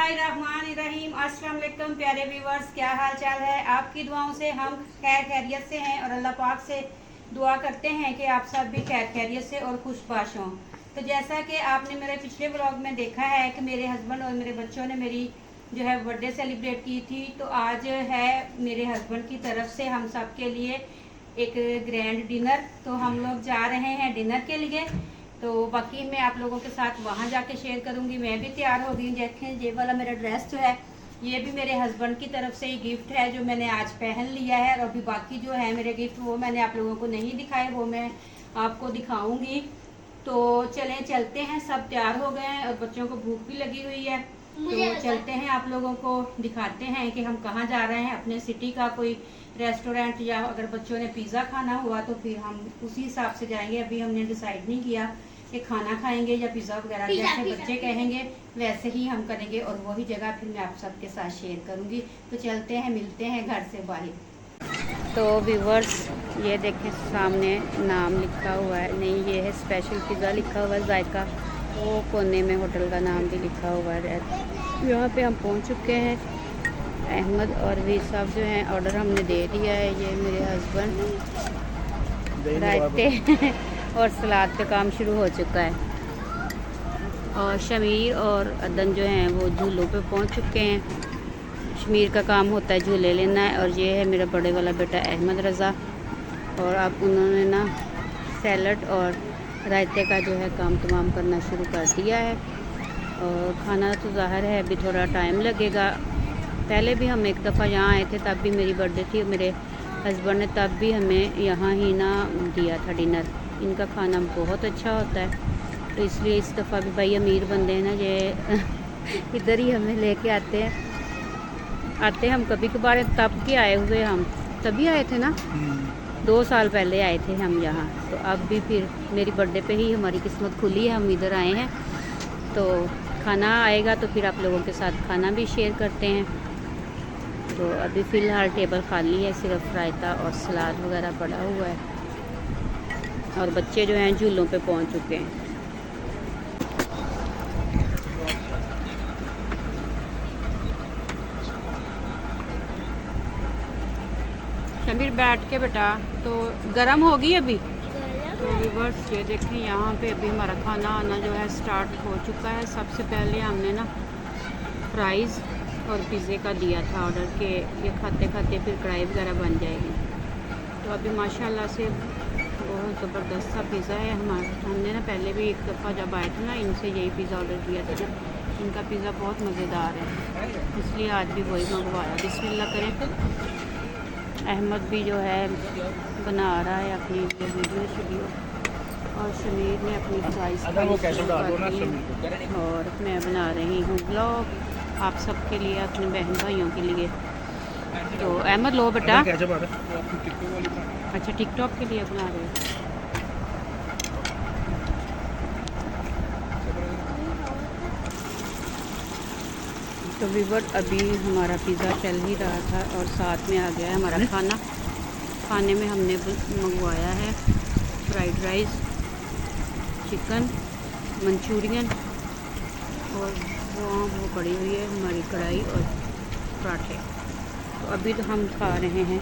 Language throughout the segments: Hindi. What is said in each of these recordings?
बिस्मिल्लाहिर्रहमानिर्रहीम। अस्सलाम वालेकुम प्यारे व्यूवर्स, क्या हाल चाल है? आपकी दुआओं से हम खैर खैरियत से हैं और अल्लाह पाक से दुआ करते हैं कि आप सब भी खैर खैरियत से और खुशबाश हों। तो जैसा कि आपने मेरे पिछले व्लॉग में देखा है कि मेरे हस्बैंड और मेरे बच्चों ने मेरी जो है बर्थडे सेलिब्रेट की थी, तो आज है मेरे हस्बैंड की तरफ से हम सब के लिए एक ग्रैंड डिनर। तो हम लोग जा रहे हैं डिनर के लिए, तो बाकी मैं आप लोगों के साथ वहाँ जाके शेयर करूँगी। मैं भी तैयार हो गई। देखें ये वाला मेरा ड्रेस जो है ये भी मेरे हस्बैंड की तरफ से ही गिफ्ट है जो मैंने आज पहन लिया है, और अभी बाकी जो है मेरे गिफ्ट वो मैंने आप लोगों को नहीं दिखाए, वो मैं आपको दिखाऊंगी। तो चलें चलते हैं, सब तैयार हो गए हैं और बच्चों को भूख भी लगी हुई है, तो चलते हैं आप लोगों को दिखाते हैं कि हम कहाँ जा रहे हैं। अपने सिटी का कोई रेस्टोरेंट, या अगर बच्चों ने पिज़्ज़ा खाना हुआ तो फिर हम उसी हिसाब से जाएंगे। अभी हमने डिसाइड नहीं किया कि खाना खाएंगे या पिज़्ज़ा वगैरह, जैसे बच्चे कहेंगे वैसे ही हम करेंगे, और वही जगह फिर मैं आप सबके साथ शेयर करूंगी। तो चलते हैं, मिलते हैं घर से बाहर। तो व्यूवर्स ये देखें सामने नाम लिखा हुआ है, नहीं ये है स्पेशल पिज़्ज़ा लिखा हुआ है, जायका। वो कोने में होटल का नाम भी लिखा हुआ है। यहाँ पे हम पहुँच चुके हैं। अहमद और वी साहब जो हैं ऑर्डर हमने दे दिया है। ये मेरे हस्बैंड रायते और सलाद का काम शुरू हो चुका है, और शमीर और अदन जो हैं वो झूलों पे पहुंच चुके हैं। शमीर का काम होता है झूले लेना है, और ये है मेरा बड़े वाला बेटा अहमद रज़ा, और अब उन्होंने ना सैलड और रायते का जो है काम तमाम करना शुरू कर दिया है। और खाना तो ज़ाहिर है अभी थोड़ा टाइम लगेगा। पहले भी हम एक दफ़ा यहाँ आए थे, तब भी मेरी बर्थडे थी, मेरे हस्बैंड ने तब भी हमें यहाँ ही ना दिया था डिनर। इनका खाना बहुत अच्छा होता है, तो इसलिए इस दफ़ा भी भाई अमीर बंदे हैं ना, ये इधर ही हमें लेके आते हैं हम कभी कभार। तब के आए हुए हम तभी आए थे ना, 2 साल पहले आए थे हम यहाँ। तो अब भी फिर मेरी बर्थडे पे ही हमारी किस्मत खुली है, हम इधर आए हैं। तो खाना आएगा तो फिर आप लोगों के साथ खाना भी शेयर करते हैं। तो अभी फ़िलहाल टेबल खाली है, सिर्फ रायता और सलाद वगैरह पड़ा हुआ है, और बच्चे जो हैं झूलों पे पहुंच चुके हैं। शमीर बैठ के बेटा, तो गर्म होगी अभी। तो व्यूअर्स ये देखें यहाँ पे अभी हमारा खाना आना जो है स्टार्ट हो चुका है। सबसे पहले हमने ना फ्राइज़ और पिज़्ज़े का दिया था ऑर्डर के, ये खाते खाते फिर कढ़ाई वगैरह बन जाएगी। तो अभी माशाल्लाह से बहुत ज़बरदस्त सा पिज़्ज़ा है हमारा। हमने ना पहले भी एक दफ़ा जब आए थे ना इनसे यही पिज़्ज़ा ऑर्डर किया था। इनका पिज़्ज़ा बहुत मज़ेदार है, इसलिए आज भी वही मंगवाया। बिस्मिल्लाह करें। अहमद भी जो है बना रहा है अपनी वीडियो, और शमीर ने अपनी फ्राइज़ और मैं बना रही हूँ ब्लॉग आप सबके लिए, अपने बहन भाइयों के लिए। तो अहमद लो बेटा। अच्छा टिकटॉक के लिए बना रहे हो। तो व्यूअर अभी हमारा पिज़्ज़ा चल ही रहा था, और साथ में आ गया है हमारा खाना। खाने में हमने मंगवाया है फ्राइड राइस, चिकन मंचूरियन, और वो पड़ी हुई है हमारी कढ़ाई और पराठे। तो अभी तो हम खा रहे हैं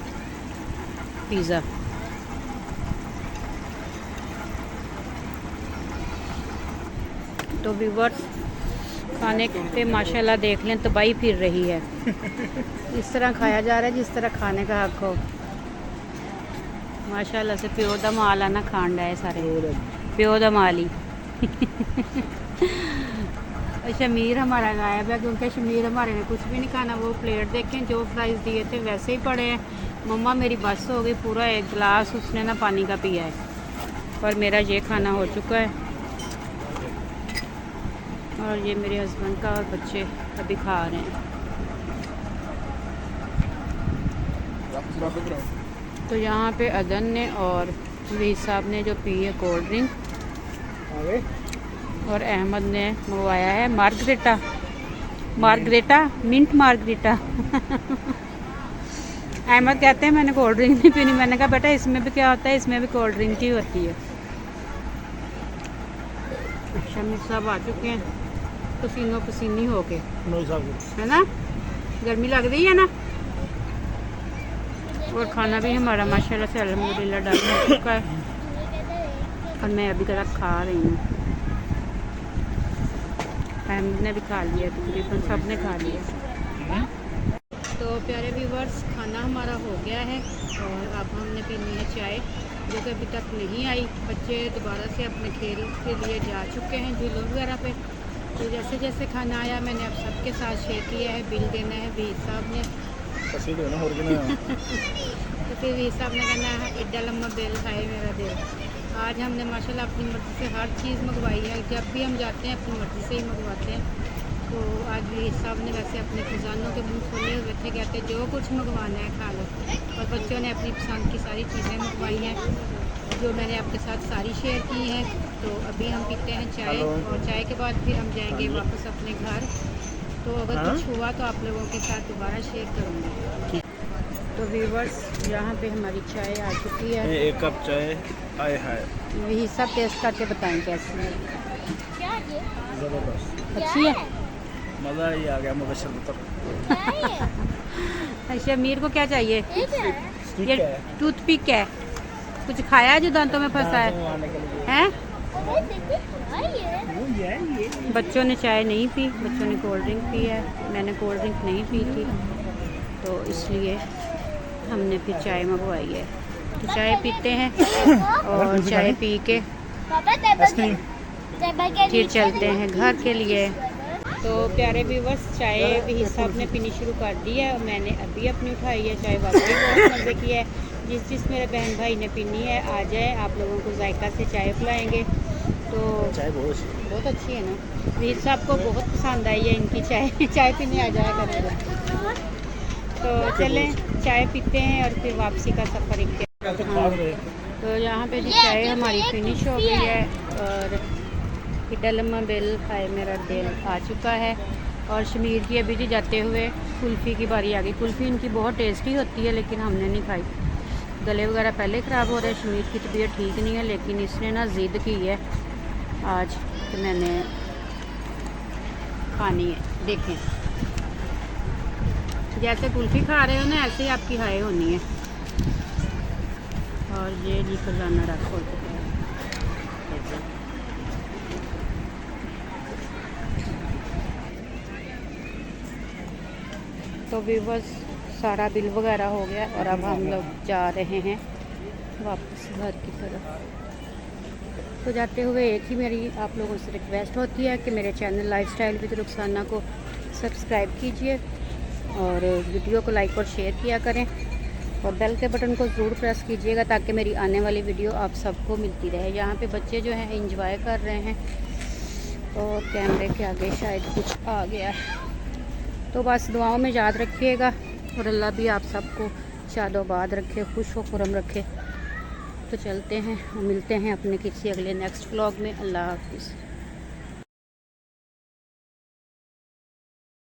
पिज़्ज़ा। तो व्यूअर्स खाने पे माशाल्लाह देख लें तबाही फिर रही है। इस तरह खाया जा रहा है जिस तरह खाने का हक हो। माशाल्लाह से प्यो दा माल आना खान रहा है सारे, प्यो दा माल ही। शमीर हमारा गायब है, क्योंकि शमीर हमारे ने कुछ भी नहीं खाना। वो प्लेट देखें, जो फ्राइज़ दिए थे वैसे ही पड़े हैं। मम्मा मेरी बस हो गई, पूरा एक गिलास उसने ना पानी का पिया है, और मेरा ये खाना हो चुका है। और ये मेरे हस्बैंड का, और बच्चे अभी खा रहे हैं। तो यहाँ पे अदन ने और वी साहब ने जो पी है कोल्ड ड्रिंक, और अहमद ने मंगवाया है मार्गरेटा मिंट मार्गरेटा। अहमद कहते हैं मैंने कोल्ड ड्रिंक नहीं पीनी। मैंने कहा बेटा इसमें भी क्या होता है, इसमें भी कोल्ड ड्रिंक ही होती है। शमीर साहब आ चुके हैं। पसीनों पसीनी हो के, नोई साहब है ना। गर्मी लग रही है ना। और खाना भी हमारा माशाल्लाह से अल्हम्दुलिल्लाह डन हो चुका है और मैं अभी तक खा रही हूँ। अहमद ने भी खा लिया, तकरीबन सब ने खा लिया। तो प्यारे व्यूवर्स, खाना हमारा हो गया है और अब हमने पीनी है चाय, जो कि अभी तक नहीं आई। बच्चे दोबारा से अपने खेल के लिए जा चुके हैं झूलों वगैरह पे। तो जैसे जैसे खाना आया मैंने अब सबके साथ शेयर किया है। बिल देना है वीर साहब ने, तो फिर वीर साहब ने कहना है एड्डा लम्बा बिल है मेरा दिल। आज हमने माशाल्लाह अपनी मर्ज़ी से हर चीज़ मंगवाई है। जब भी हम जाते हैं अपनी मर्ज़ी से ही मंगवाते हैं। तो आज वीर साहब ने वैसे अपने खजानों के मुँह खोले हुए थे, कहते जो कुछ मंगवाना है खा लो। और बच्चों ने अपनी पसंद की सारी चीज़ें मंगवाई हैं, जो मैंने आपके साथ सारी शेयर की हैं। तो अभी हम पीते हैं चाय और चाय के बाद फिर हम जाएंगे वापस अपने घर। तो अगर कुछ हुआ तो आप लोगों के साथ दोबारा शेयर करूँगी। तो व्यूवर्स, यहाँ पे हमारी चाय आ चुकी है। एक कप चाय आए है, यही सब टेस्ट करके बताएं कैसी है। ज़बरदस्त, अच्छी है, मज़ा ही आ गया। मुबशर अच्छा, मीर को क्या चाहिए? ठीक ये है, टूथपिक है। कुछ खाया है जो दांतों में फंसा है? हैं? बच्चों ने चाय नहीं पी, बच्चों ने कोल्ड ड्रिंक पी है। मैंने कोल्ड ड्रिंक नहीं पी थी, तो इसलिए हमने फिर चाय मंगवाई है। तो चाय पीते हैं और चाय पी के फिर चलते हैं घर के लिए। तो प्यारे व्यूवर्स, चाय भी साहब ने पीनी शुरू कर दी है और मैंने अभी अपनी उठाई है। चाय वाकई बहुत मज़े की है। जिस मेरे बहन भाई ने पीनी है आ जाए, आप लोगों को जायका से चाय पिलाएंगे। तो चाय बहुत अच्छी है ना। वीर साहब को बहुत पसंद आई है इनकी चाय। चाय पीने आ जाया करेंगे। तो चलें चाय पीते हैं और फिर वापसी का सफ़र इख्तियार। तो यहाँ पे जी चाय हमारी फिनिश हो गई है और एड्डा लम्बा बिल है मेरा दिल आ चुका है। और शमीर की अभी जी जाते हुए कुल्फ़ी की बारी आ गई। कुल्फ़ी इनकी बहुत टेस्टी होती है, लेकिन हमने नहीं खाई। गले वगैरह पहले ख़राब हो रहे हैं। शमीर की तबीयत ठीक नहीं है, लेकिन इसने ना ज़िद की है आज कि मैंने खानी है। देखें, जैसे कुल्फ़ी खा रहे हो ना, ऐसे ही आपकी हाय होनी है। और ये जी खजाना रख हो चुका है। तो व्यूवर्स, सारा बिल वगैरह हो गया और अब हम लोग जा रहे हैं वापस घर की तरफ। तो जाते हुए एक ही मेरी आप लोगों से रिक्वेस्ट होती है कि मेरे चैनल लाइफस्टाइल विद रुखसाना को सब्सक्राइब कीजिए और वीडियो को लाइक और शेयर किया करें और बेल के बटन को ज़रूर प्रेस कीजिएगा, ताकि मेरी आने वाली वीडियो आप सबको मिलती रहे। यहाँ पे बच्चे जो हैं एंजॉय कर रहे हैं और कैमरे के आगे शायद कुछ आ गया है। तो बस दुआओं में याद रखिएगा और अल्लाह भी आप सबको शादोबाद रखे, खुश व खुरम रखे। तो चलते हैं और मिलते हैं अपने किसी अगले नेक्स्ट व्लॉग में। अल्लाह हाफिज़।